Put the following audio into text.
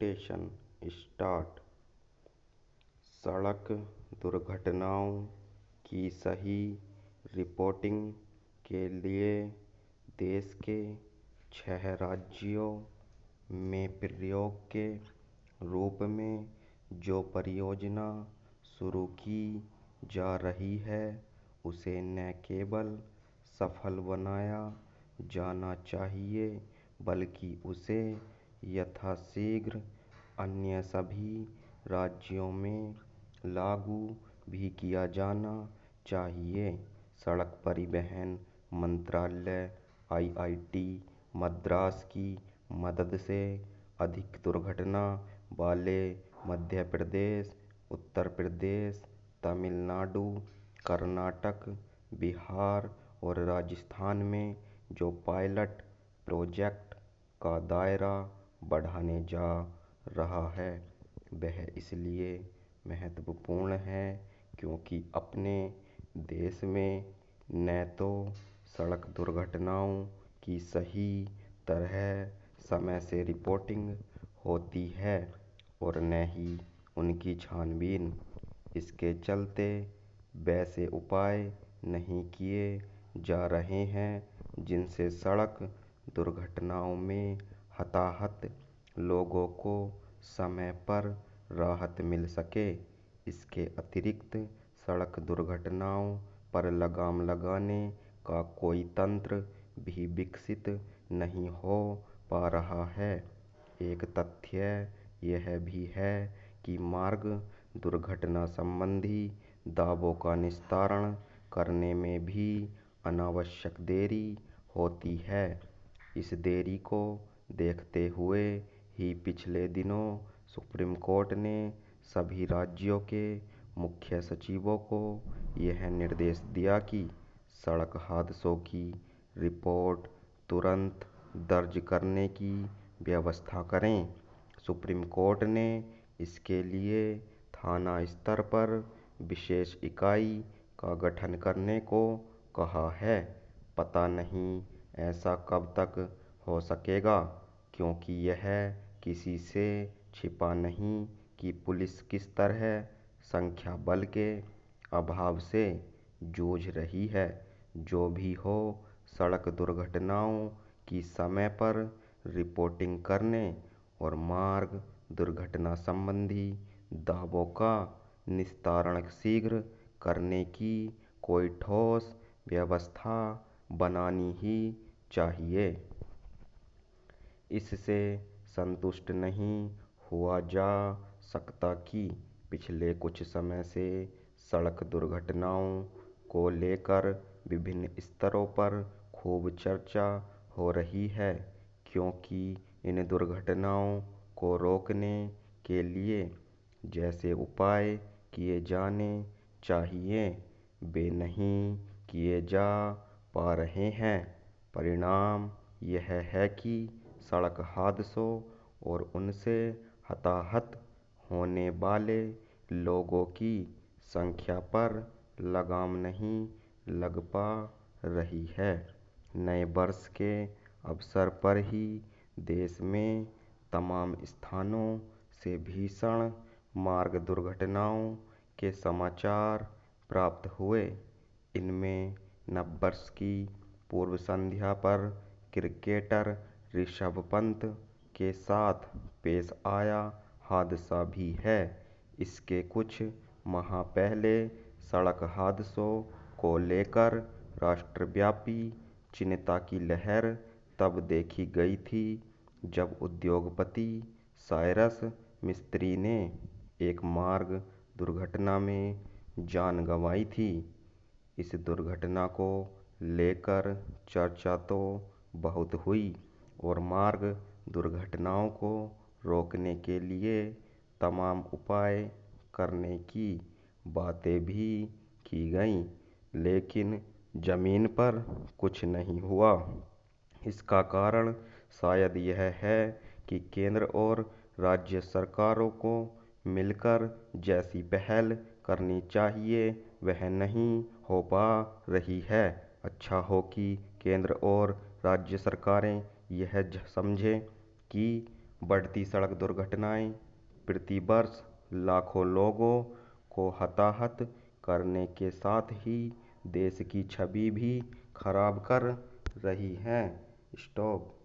Dictation start. सड़क दुर्घटनाओं की सही रिपोर्टिंग के लिए देश के 6 राज्यों में प्रयोग के रूप में जो परियोजना शुरू की जा रही है, उसे न केवल सफल बनाया जाना चाहिए, बल्कि उसे यथाशीघ्र अन्य सभी राज्यों में लागू भी किया जाना चाहिए। सड़क परिवहन मंत्रालय आईआईटी मद्रास की मदद से अधिक दुर्घटना वाले मध्य प्रदेश, उत्तर प्रदेश, तमिलनाडु, कर्नाटक, बिहार और राजस्थान में जो पायलट प्रोजेक्ट का दायरा बढ़ाने जा रहा है, वह इसलिए महत्वपूर्ण है क्योंकि अपने देश में न तो सड़क दुर्घटनाओं की सही तरह समय से रिपोर्टिंग होती है और न ही उनकी छानबीन। इसके चलते वैसे उपाय नहीं किए जा रहे हैं जिनसे सड़क दुर्घटनाओं में हताहत लोगों को समय पर राहत मिल सके। इसके अतिरिक्त सड़क दुर्घटनाओं पर लगाम लगाने का कोई तंत्र भी विकसित नहीं हो पा रहा है। एक तथ्य यह भी है कि मार्ग दुर्घटना संबंधी दावों का निस्तारण करने में भी अनावश्यक देरी होती है। इस देरी को देखते हुए ही पिछले दिनों सुप्रीम कोर्ट ने सभी राज्यों के मुख्य सचिवों को यह निर्देश दिया कि सड़क हादसों की रिपोर्ट तुरंत दर्ज करने की व्यवस्था करें। सुप्रीम कोर्ट ने इसके लिए थाना स्तर पर विशेष इकाई का गठन करने को कहा है। पता नहीं ऐसा कब तक हो सकेगा, क्योंकि यह किसी से छिपा नहीं कि पुलिस किस तरह संख्या बल के अभाव से जूझ रही है। जो भी हो, सड़क दुर्घटनाओं की समय पर रिपोर्टिंग करने और मार्ग दुर्घटना संबंधी दावों का निस्तारण शीघ्र करने की कोई ठोस व्यवस्था बनानी ही चाहिए। इससे संतुष्ट नहीं हुआ जा सकता कि पिछले कुछ समय से सड़क दुर्घटनाओं को लेकर विभिन्न स्तरों पर खूब चर्चा हो रही है, क्योंकि इन दुर्घटनाओं को रोकने के लिए जैसे उपाय किए जाने चाहिए, वे नहीं किए जा पा रहे हैं। परिणाम यह है कि सड़क हादसों और उनसे हताहत होने वाले लोगों की संख्या पर लगाम नहीं लग पा रही है। नए वर्ष के अवसर पर ही देश में तमाम स्थानों से भीषण मार्ग दुर्घटनाओं के समाचार प्राप्त हुए। इनमें नववर्ष की पूर्व संध्या पर क्रिकेटर ऋषभ पंत के साथ पेश आया हादसा भी है। इसके कुछ माह पहले सड़क हादसों को लेकर राष्ट्रव्यापी चिंता की लहर तब देखी गई थी जब उद्योगपति साइरस मिस्त्री ने एक मार्ग दुर्घटना में जान गंवाई थी। इस दुर्घटना को लेकर चर्चा तो बहुत हुई और मार्ग दुर्घटनाओं को रोकने के लिए तमाम उपाय करने की बातें भी की गईं, लेकिन जमीन पर कुछ नहीं हुआ। इसका कारण शायद यह है कि केंद्र और राज्य सरकारों को मिलकर जैसी पहल करनी चाहिए, वह नहीं हो पा रही है। अच्छा हो कि केंद्र और राज्य सरकारें यह समझें कि बढ़ती सड़क दुर्घटनाएं प्रति वर्ष लाखों लोगों को हताहत करने के साथ ही देश की छवि भी खराब कर रही हैं। स्टॉप।